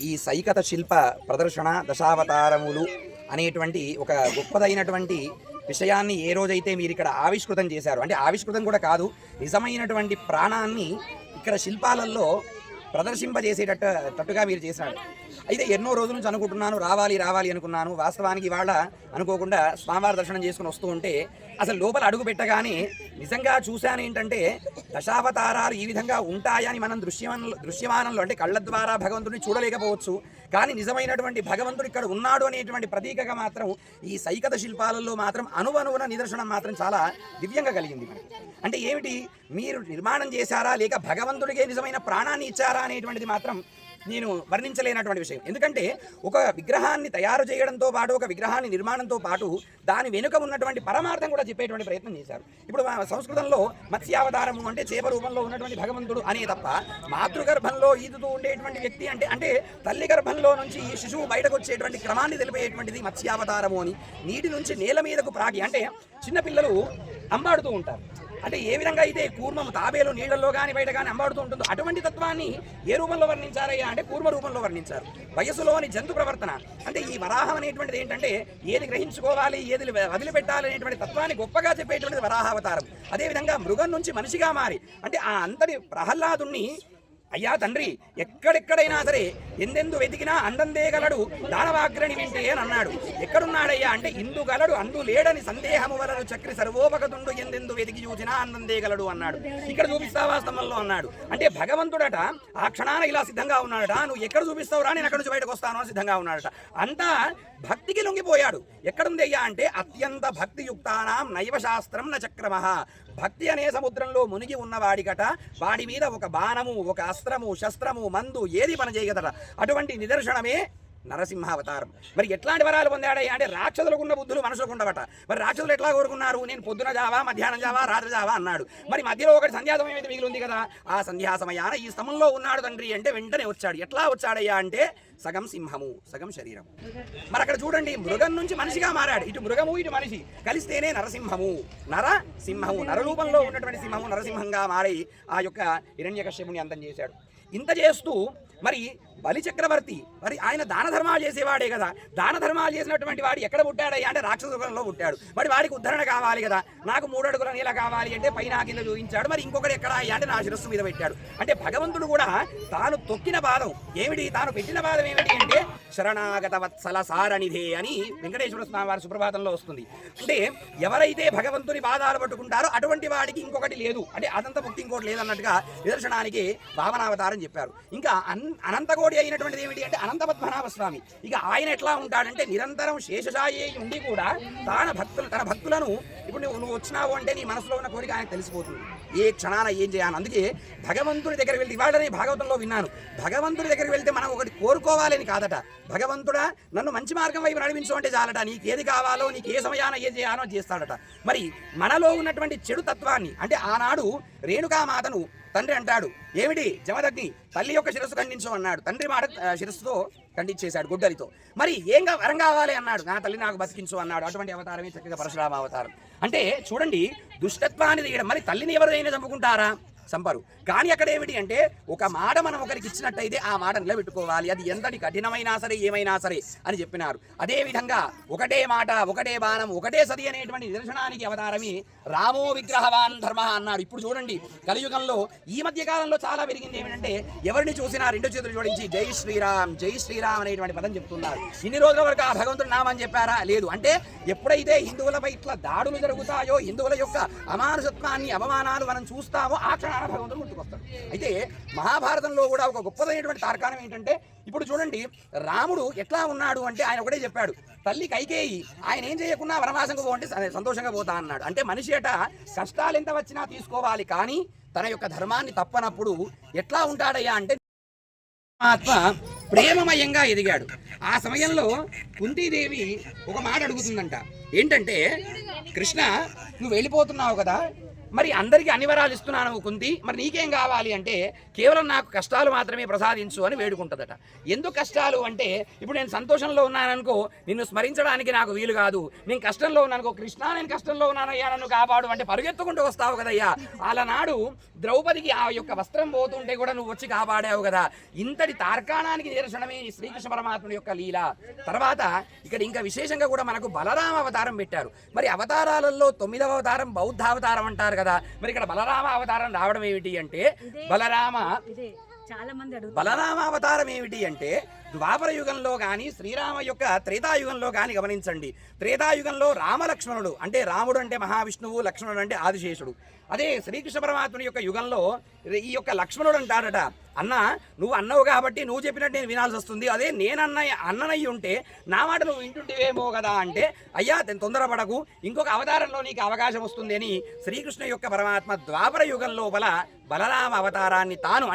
ఈ సైకత శిల్ప ప్రదర్శన దశావతారములు అనేటువంటి ఒక గొప్పదైనటువంటి విషయాన్ని ఏ రోజైతే మీరు ఇక్కడ ఆవిష్కృతం చేశారు, అంటే ఆవిష్కృతం కూడా కాదు, నిజమైనటువంటి ప్రాణాన్ని ఇక్కడ శిల్పాలలో ప్రదర్శింపజేసేటట్టుగా మీరు చేశాడు. అయితే ఎన్నో రోజుల నుంచి అనుకుంటున్నాను, రావాలి అనుకున్నాను. వాస్తవానికి ఇవాళ అనుకోకుండా స్వామివారి దర్శనం చేసుకుని వస్తూ ఉంటే అసలు లోపల అడుగు పెట్టగానే నిజంగా చూశాను ఏంటంటే దశావతారాలు ఈ విధంగా ఉంటాయని మనం దృశ్యమానంలో అంటే కళ్ళ ద్వారా భగవంతుడిని చూడలేకపోవచ్చు, కానీ నిజమైనటువంటి భగవంతుడు ఇక్కడ ఉన్నాడు అనేటువంటి ప్రతీకగా మాత్రం ఈ సైకత శిల్పాలలో మాత్రం అణువణువున నిదర్శనం మాత్రం చాలా దివ్యంగా కలిగింది మనకి. అంటే ఏమిటి, మీరు నిర్మాణం చేశారా లేక భగవంతుడికే నిజమైన ప్రాణాన్ని ఇచ్చారా అనేటువంటిది మాత్రం నేను వర్ణించలేనటువంటి విషయం. ఎందుకంటే ఒక విగ్రహాన్ని తయారు చేయడంతో పాటు, ఒక విగ్రహాన్ని నిర్మాణంతో పాటు దాని వెనుక ఉన్నటువంటి పరమార్థం కూడా చెప్పేటువంటి ప్రయత్నం చేశారు. ఇప్పుడు సంస్కృతంలో మత్స్యావతారము అంటే చేప రూపంలో ఉన్నటువంటి భగవంతుడు అనే తప్ప, మాతృగర్భంలో ఈదుతూ ఉండేటువంటి వ్యక్తి అంటే తల్లి గర్భంలో నుంచి ఈ శిశువు బయటకు వచ్చేటువంటి క్రమాన్ని తెలిపేటువంటిది మత్స్యావతారము అని. నీటి నుంచి నేల మీదకు ప్రాగి అంటే చిన్నపిల్లలు అంబాడుతూ ఉంటారు, అంటే ఏ విధంగా అయితే కూర్మము తాబేలు నీళ్లలో కానీ బయట కానీ అంబాడుతూ ఉంటుందో అటువంటి తత్వాన్ని ఏ రూపంలో వర్ణించారయ్యా అంటే కూర్మ రూపంలో వర్ణించారు. వయసులోని జంతు ప్రవర్తన అంటే ఈ వరాహం అనేటువంటిది ఏంటంటే ఏది గ్రహించుకోవాలి ఏది వదిలిపెట్టాలి అనేటువంటి తత్వాన్ని గొప్పగా చెప్పేటువంటిది వరాహావతారం. అదేవిధంగా మృగం నుంచి మనిషిగా మారి అంటే ఆ అంతటి ప్రహ్లాదుణ్ణి అయ్యా తండ్రి ఎక్కడెక్కడైనా సరే ఎందెందు వెతికినా అందందేగలడు దానవాగ్రని వింటే అని అన్నాడు. ఎక్కడున్నాడయ్యా అంటే ఇందు గలడు అందు లేడని సందేహము వలరు చక్రి సర్వోపగతుండు ఎందెందు వెతికి చూసినా అందందేగలడు అన్నాడు. ఇక్కడ చూపిస్తావా స్తంభంలో అన్నాడు. అంటే భగవంతుడట ఆ క్షణాన ఇలా సిద్ధంగా ఉన్నాడట, నువ్వు ఎక్కడ చూపిస్తావురా నేను అక్కడి నుంచి బయటకు వస్తాను అని సిద్ధంగా ఉన్నాడట. అంతా భక్తికి లొంగిపోయాడు. ఎక్కడుంది అయ్యా అంటే అత్యంత భక్తియుక్తానాం నైవ శాస్త్రం న చక్రమః. భక్తి అనే సముద్రంలో మునిగి ఉన్నవాడికట వాడి మీద ఒక బాణము, ఒక అస్త్రము, శస్త్రము, మందు ఏది పని చేయగలరా. అటువంటి నిదర్శనమే నరసింహావతారం. మరి ఎట్లాంటి వరాలు పొందాడయ్యా అంటే రాక్షసులకు ఉన్న బుద్ధులు మనుషులకు ఉండవట. మరి రాక్షసులు ఎట్లా కోరుకున్నారు, నేను పొద్దున జావా, మధ్యాహ్నం జావా, రాత్రి జావా అన్నాడు. మరి మధ్యలో ఒకటి సంధ్యా సమయం అయితే మిగిలి ఉంది కదా, ఆ సంధ్యా సమయాన ఈ స్తంభంలో ఉన్నాడు తండ్రి అంటే వెంటనే వచ్చాడు. ఎట్లా వచ్చాడయ్యా అంటే సగం సింహము సగం శరీరం. మరి అక్కడ చూడండి మృగం నుంచి మనిషిగా మారాడు. ఇటు మృగము ఇటు మనిషి కలిస్తేనే నరసింహము. నరసింహము నరరూపంలో ఉన్నటువంటి సింహము నరసింహంగా మారి ఆ యొక్క హిరణ్యకశ్యపుని అంతం చేశాడు. ఇంత చేస్తూ మరి బలి చక్రవర్తి మరి ఆయన దాన ధర్మాలు చేసేవాడే కదా, దాన ధర్మాలు చేసినటువంటి వాడు ఎక్కడ పుట్టాడయ్యా అంటే రాక్షసులో పుట్టాడు. మరి వాడికి ఉద్ధరణ కావాలి కదా, నాకు 3 అడుగుల నీళ్ళ కావాలి అంటే పైన కింద చూపించాడు. మరి ఇంకొకటి ఎక్కడ అయ్యా అంటే నా శిరస్సు మీద పెట్టాడు. అంటే భగవంతుడు కూడా తాను తొక్కిన పాదం ఏమిటి, తాను పెట్టిన పాదం ఏమిటి అంటే శరణాగత వత్సల సారనిధే అని వెంకటేశ్వర స్వామి వారి సుప్రభాతంలో వస్తుంది. అంటే ఎవరైతే భగవంతుని పాదాలు పట్టుకుంటారో అటువంటి వాడికి ఇంకొకటి లేదు, అంటే అనంత ముక్తి ఇంకోటి లేదన్నట్టుగా నిదర్శనానికి భావనావతారం చెప్పారు. ఇంకా అనంతకోటి అయినటువంటిది ఏమిటి అంటే అనంత పద్మనాభ స్వామి. ఇక ఆయన ఎట్లా ఉంటాడంటే నిరంతరం శేషశాయి ఉండి కూడా తన భక్తులను ఇప్పుడు నువ్వు వచ్చినావు అంటే నీ మనసులో ఉన్న కోరిక ఆయనకు తెలిసిపోతుంది, ఏ క్షణాన ఏం చేయాలి. అందుకే భగవంతుడి దగ్గరికి వెళ్తే ఇవాళని భాగవతంలో విన్నాను, భగవంతుడి దగ్గరికి వెళ్తే మనం ఒకటి కోరుకోవాలని కాదట, భగవంతుడా నన్ను మంచి మార్గం వైపు నడిపించు అంటే చాలట, నీకు ఏది కావాలో నీకు ఏ సమయాన ఏం చేయాలో చేస్తాడట. మరి మనలో ఉన్నటువంటి చెడు తత్వాన్ని అంటే ఆనాడు రేణుకామాతను తండ్రి అంటాడు ఏమిటి జమదగ్ని తల్లి యొక్క శిరస్సు ఖండించు అన్నాడు. తండ్రి మాట శిరస్సుతో ఖండించేశాడు గుడ్డలితో. మరి ఏం వరం కావాలి అన్నాడు, నా తల్లి నాకు బతికించు అన్నాడు. అటువంటి అవతారమే చక్కగా పరశురామ అవతారం. అంటే చూడండి దుష్టత్వాన్ని తీయడం. మరి తల్లిని ఎవరైనా చంపుకుంటారా, సంపరు. కానీ అక్కడ ఏమిటి అంటే ఒక మాట మనం ఒకరికి ఇచ్చినట్టయితే ఆ మాట నిలబెట్టుకోవాలి, అది ఎంతటి కఠినమైనా సరే ఏమైనా సరే అని చెప్పినారు. అదేవిధంగా ఒకటే మాట ఒకటే బాణం ఒకటే సది అనేటువంటి నిదర్శనానికి అవతారమే రామో విగ్రహవాన్ ధర్మ అన్నారు. ఇప్పుడు చూడండి కలియుగంలో ఈ మధ్య కాలంలో చాలా పెరిగింది ఏమిటంటే ఎవరిని చూసినా 2 చేతులు జోడించి జై శ్రీరామ్ జై శ్రీరామ్ అనేటువంటి పదం చెప్తున్నారు. ఇన్ని రోజుల వరకు ఆ భగవంతుడు నామని చెప్పారా, లేదు. అంటే ఎప్పుడైతే హిందువులపై ఇట్లా దాడులు జరుగుతాయో, హిందువుల యొక్క అమానుషత్వాన్ని అవమానాలు మనం చూస్తామో ఆ భగవంతుడు గుర్తుకొస్తాడు. అయితే మహాభారతంలో కూడా ఒక గొప్పదైనటువంటి తార్కాణం ఏంటంటే ఇప్పుడు చూడండి రాముడు ఎట్లా ఉన్నాడు అంటే ఆయన ఒకటే చెప్పాడు, తల్లి కైకేయి ఆయన ఏం చేయకుండా వనవాసంగా పోంటే సంతోషంగా పోతా అన్నాడు. అంటే మనిషి అట కష్టాలు ఎంత వచ్చినా తీసుకోవాలి, కానీ తన యొక్క ధర్మాన్ని తప్పనప్పుడు ఎట్లా ఉంటాడయ్యా అంటే ఆత్మ ప్రేమమయంగా ఎదిగాడు. ఆ సమయంలో కుంతీదేవి ఒక మాట అడుగుతుందంట, ఏంటంటే కృష్ణ నువ్వు వెళ్ళిపోతున్నావు కదా, మరి అందరికీ అన్ని వరాలు ఇస్తున్నాను కుంతి, మరి నీకేం కావాలి అంటే కేవలం నాకు కష్టాలు మాత్రమే ప్రసాదించు అని వేడుకుంటుందట. ఎందుకు కష్టాలు అంటే, ఇప్పుడు నేను సంతోషంలో ఉన్నాననుకో నిన్ను స్మరించడానికి నాకు వీలు కాదు, నేను కష్టంలో ఉన్నానుకో కృష్ణ నేను కష్టంలో ఉన్నానయ్యా నన్ను కాపాడు అంటే పరుగెత్తుకుంటూ వస్తావు కదయ్యా. అలనాడు ద్రౌపదికి ఆ యొక్క వస్త్రం పోతుంటే కూడా నువ్వు వచ్చి కాపాడావు కదా. ఇంతటి తార్కాణానికి నిదర్శనమే ఈ శ్రీకృష్ణ పరమాత్ముడి యొక్క లీల. తర్వాత ఇక్కడ ఇంకా విశేషంగా కూడా మనకు బలరామ అవతారం పెట్టారు. మరి అవతారాలలో 9వ అవతారం బౌద్ధావతారం అంటారు కదా. మరి ఇక్కడ బలరామ అవతారం రావడం ఏమిటి అంటే, బలరామ అవతారం ఏమిటి అంటే ద్వాపర యుగంలో కానీ శ్రీరామ యొక్క త్రేతాయుగంలో కానీ గమనించండి. త్రేతాయుగంలో రామలక్ష్మణుడు అంటే రాముడు అంటే మహావిష్ణువు, లక్ష్మణుడు అంటే ఆదిశేషుడు. అదే శ్రీకృష్ణ పరమాత్ముని యొక్క యుగంలో ఈ యొక్క లక్ష్మణుడు అంటాడట, అన్న నువ్వు అన్నవు కాబట్టి నువ్వు చెప్పినట్టు నేను వినాల్సి వస్తుంది, అదే నేను అన్ననయ్యి ఉంటే నా మాట నువ్వు వింటుంటేవేమో కదా అంటే, అయ్యా తొందరపడకు ఇంకొక అవతారంలో నీకు అవకాశం వస్తుంది అని శ్రీకృష్ణ యొక్క పరమాత్మ ద్వాపర యుగం లోపల బలరామ అవతారాన్ని తాను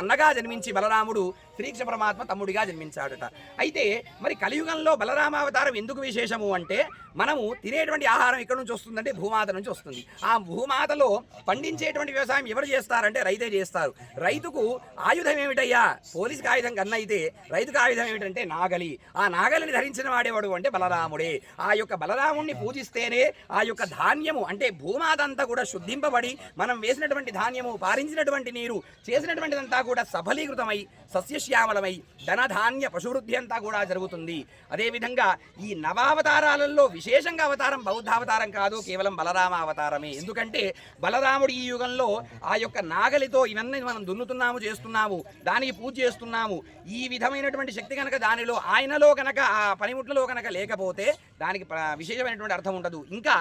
అన్నగా జన్మించి బలరాముడు శ్రీకృష్ణ పరమాత్మ తమ్ముడిగా జన్మించాడట. అయితే మరి కలియుగంలో బలరామ అవతారం ఎందుకు విశేషము అంటే, మనము తినేటువంటి ఆహారం ఎక్కడి నుంచి వస్తుందంటే భూమాత నుంచి వస్తుంది. ఆ భూమాతలో పండించేటువంటి వ్యవసాయం ఎవరు చేస్తారంటే రైతే చేస్తారు. రైతుకు ఆయుధం ఏమిటయ్యా, పోలీసుకి ఆయుధం కన్నా అయితే రైతుకు ఆయుధం ఏమిటంటే నాగలి. ఆ నాగలిని ధరించిన వాడేవాడు అంటే బలరాముడే. ఆ యొక్క బలరాముడిని పూజిస్తేనే ఆ యొక్క ధాన్యము అంటే భూమాత అంతా కూడా శుద్ధింపబడి మనం వేసినటువంటి ధాన్యము, పారించినటువంటి నీరు, చేసినటువంటిదంతా కూడా సఫలీకృతమై సస్యశ్యామలమై ధనధాన్య పశువృద్ధి అంతా కూడా జరుగుతుంది. అదేవిధంగా ఈ నవావతారాలలో విశేషంగా అవతారం బౌద్ధావతారం కాదు, కేవలం బలరామ అవతారమే. ఎందుకంటే బలరాముడు ఈ యుగంలో ఆ యొక్క నాగలితో ఇవన్నీ మనం దున్నుతున్నాము, చేస్తున్నాము, దానికి పూజ చేస్తున్నాము. ఈ విధమైనటువంటి శక్తి కనుక దానిలో ఆయనలో కనుక ఆ పనిముట్లలో కనుక లేకపోతే దానికి విశేషమైనటువంటి అర్థం ఉండదు. ఇంకా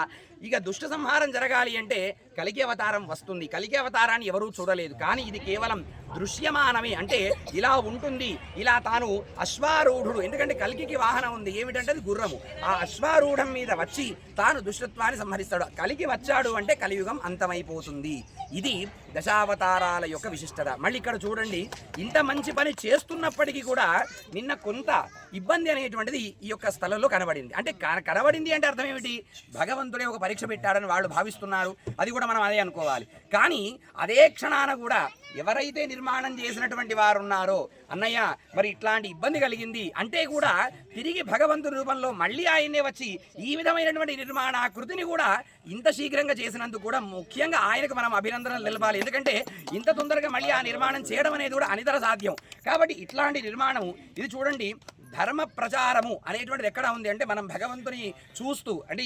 ఇక దుష్ట సంహారం జరగాలి అంటే కలికి అవతారం వస్తుంది. కలికి అవతారాన్ని ఎవరూ చూడలేదు, కానీ ఇది కేవలం దృశ్యమానమే. అంటే ఇలా ఉంటుంది, ఇలా తాను అశ్వారూఢుడు, ఎందుకంటే కలికి వాహనం ఉంది ఏమిటంటే అది గుర్రము, ఆ అశ్వారూఢం మీద వచ్చి తాను దుష్టత్వాన్ని సంహరిస్తాడు. కలికి వచ్చాడు అంటే కలియుగం అంతమైపోతుంది. ఇది దశావతారాల యొక్క విశిష్టత. మళ్ళీ ఇక్కడ చూడండి, ఇంత మంచి పని చేస్తున్నప్పటికీ కూడా నిన్న కొంత ఇబ్బంది అనేటువంటిది ఈ యొక్క స్థలంలో కనబడింది. అంటే కనబడింది అంటే అర్థం ఏమిటి, భగవంతుడే ఒక పరీక్ష పెట్టాడని వాళ్ళు భావిస్తున్నారు. అది కూడా మనం అదే అనుకోవాలి. కానీ అదే క్షణాన కూడా ఎవరైతే నిర్మాణం చేసినటువంటి వారు ఉన్నారో, అన్నయ్య మరి ఇట్లాంటి ఇబ్బంది కలిగింది అంటే కూడా తిరిగి భగవంతుని రూపంలో మళ్ళీ ఆయన్నే వచ్చి ఈ విధమైనటువంటి నిర్మాణాకృతిని కూడా ఇంత శీఘ్రంగా చేసినందుకు కూడా ముఖ్యంగా ఆయనకు మనం అభినందనలు నిలపాలి. ఎందుకంటే ఇంత తొందరగా మళ్ళీ ఆ నిర్మాణం చేయడం అనేది కూడా అనితర సాధ్యం. కాబట్టి ఇట్లాంటి నిర్మాణం ఇది చూడండి, ధర్మ ప్రచారము అనేటువంటిది ఎక్కడ ఉంది అంటే మనం భగవంతుని చూస్తూ, అంటే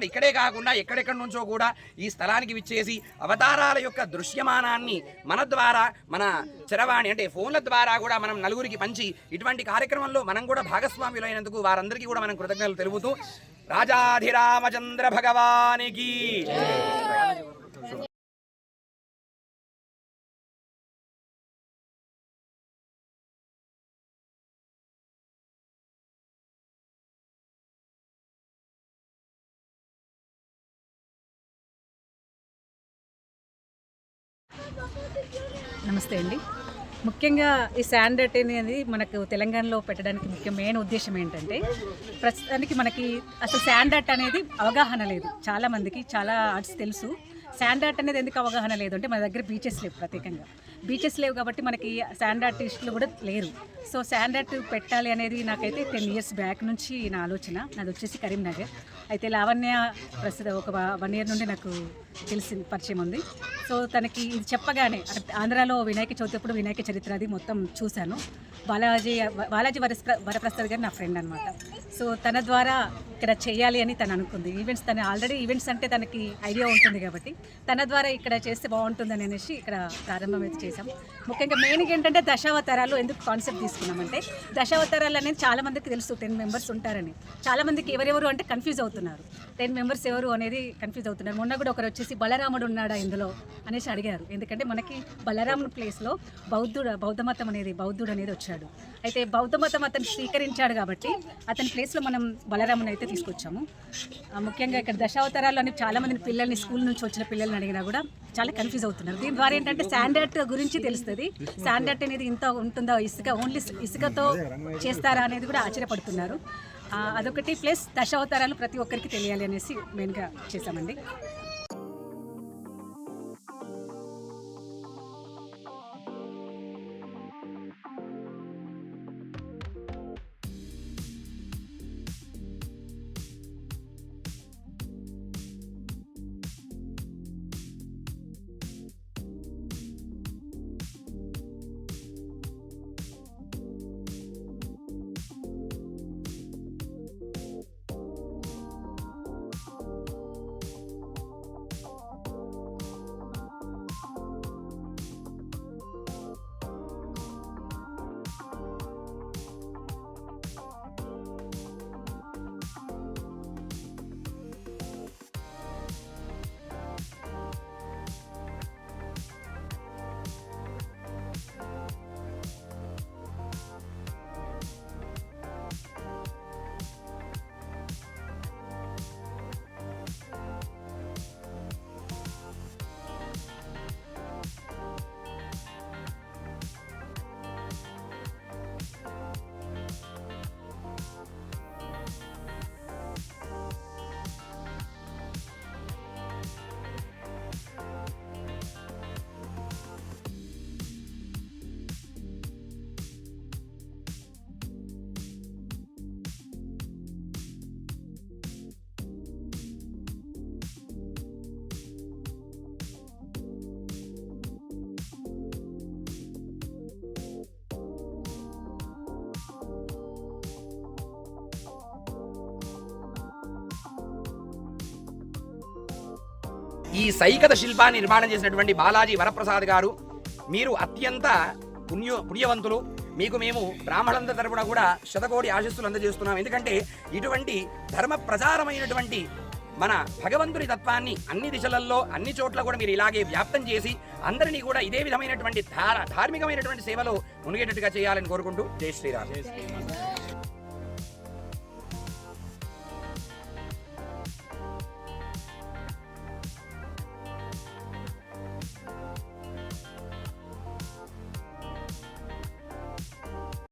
ఇక్కడే కాకుండా ఎక్కడెక్కడి నుంచో కూడా ఈ స్థలానికి విచ్చేసి అవతారాల యొక్క దృశ్యమానాన్ని మన ద్వారా, మన చరవాణి అంటే ఫోన్ల ద్వారా కూడా మనం నలుగురికి పంచి ఇటువంటి కార్యక్రమంలో మనం కూడా భాగస్వాములైనందుకు వారందరికీ కూడా మనం కృతజ్ఞతలు తెలుపుతూ రాజాధిరామచంద్ర భగవానికి నమస్తే అండి. ముఖ్యంగా ఈ శాండ్ ఆర్ట్ అనేది మనకు తెలంగాణలో పెట్టడానికి మెయిన్ ఉద్దేశం ఏంటంటే, ప్రస్తుతానికి మనకి అసలు శాండ్ ఆర్ట్ అనేది అవగాహన లేదు. చాలామందికి చాలా ఆర్ట్స్ తెలుసు, శాండ్ ఆర్ట్ అనేది ఎందుకు అవగాహన లేదు అంటే మన దగ్గర బీచెస్ లేవు, ప్రత్యేకంగా బీచెస్ లేవు కాబట్టి మనకి శాండ్ ఆర్టిస్టులు కూడా లేరు. సో శాండ్ ఆర్ట్ పెట్టాలి అనేది నాకైతే 10 years బ్యాక్ నుంచి నా ఆలోచన. నాది వచ్చేసి కరీంనగర్. అయితే లావణ్య ప్రస్తుతం ఒక 1 year నుండి నాకు పరిచయం ఉంది. సో తనకి ఇది చెప్పగానే, ఆంధ్రాలో వినాయక చవితి అప్పుడు వినాయక చరిత్ర అది మొత్తం చూశాను. బాలాజీ వరప్రసాద్ గారు నా ఫ్రెండ్ అనమాట. సో తన ద్వారా ఇక్కడ చేయాలి అని తను అనుకుంది. తను ఆల్రెడీ ఈవెంట్స్ అంటే తనకి ఐడియా ఉంటుంది కాబట్టి తన ద్వారా ఇక్కడ చేస్తే బాగుంటుందని అనేసి ఇక్కడ ప్రారంభం అయితే చేశాం. ముఖ్యంగా మెయిన్గా ఏంటంటే దశావతారాలు ఎందుకు కాన్సెప్ట్ తీసుకున్నామంటే, దశావతారాలు అనేది చాలామందికి తెలుసు 10 members ఉంటారని. చాలామందికి ఎవరెవరు అంటే కన్ఫ్యూజ్ అవుతున్నారు, 10 members ఎవరు అనేది కన్ఫ్యూజ్ అవుతున్నారు. మొన్న కూడా ఒకరు వచ్చేసి బలరాముడు ఉన్నాడా ఇందులో అనేసి అడిగారు. ఎందుకంటే మనకి బలరాముడి ప్లేస్లో బౌద్ధుడు అనేది వచ్చాడు. అయితే బౌద్ధ మతం అతను స్వీకరించాడు కాబట్టి అతని ప్లేస్లో మనం బలరాముని అయితే తీసుకొచ్చాము. ముఖ్యంగా ఇక్కడ దశావతారాలు అని చాలామంది పిల్లల్ని, స్కూల్ నుంచి వచ్చిన పిల్లల్ని అడిగినా కూడా చాలా కన్ఫ్యూజ్ అవుతున్నారు. దీని ద్వారా ఏంటంటే శాండ్ ఆర్ట్ గురించి తెలుస్తుంది. శాండ్ ఆర్ట్ అనేది ఇంత ఉంటుందా, ఓన్లీ ఇసుకతో చేస్తారా అనేది కూడా ఆశ్చర్యపడుతున్నారు. అదొకటి, ప్లస్ దశావతారాలు ప్రతి ఒక్కరికి తెలియాలి అనేసి మెయిన్గా చేశామండి. ఈ సైకత శిల్పాన్ని నిర్మాణం చేసినటువంటి బాలాజీ వరప్రసాద్ గారు, మీరు అత్యంత పుణ్యవంతులు. మీకు మేము బ్రాహ్మణులందరి తరపున కూడా శతకోటి ఆశీస్సులు అందజేస్తున్నాం. ఎందుకంటే ఇటువంటి ధర్మ ప్రచారమైనటువంటి మన భగవంతుని తత్వాన్ని అన్ని దిశలలో అన్ని చోట్ల కూడా మీరు ఇలాగే వ్యాప్తం చేసి అందరినీ కూడా ఇదే విధమైనటువంటి ధార్మికమైనటువంటి సేవలో మునిగేటట్టుగా చేయాలని కోరుకుంటూ జై శ్రీరామ్.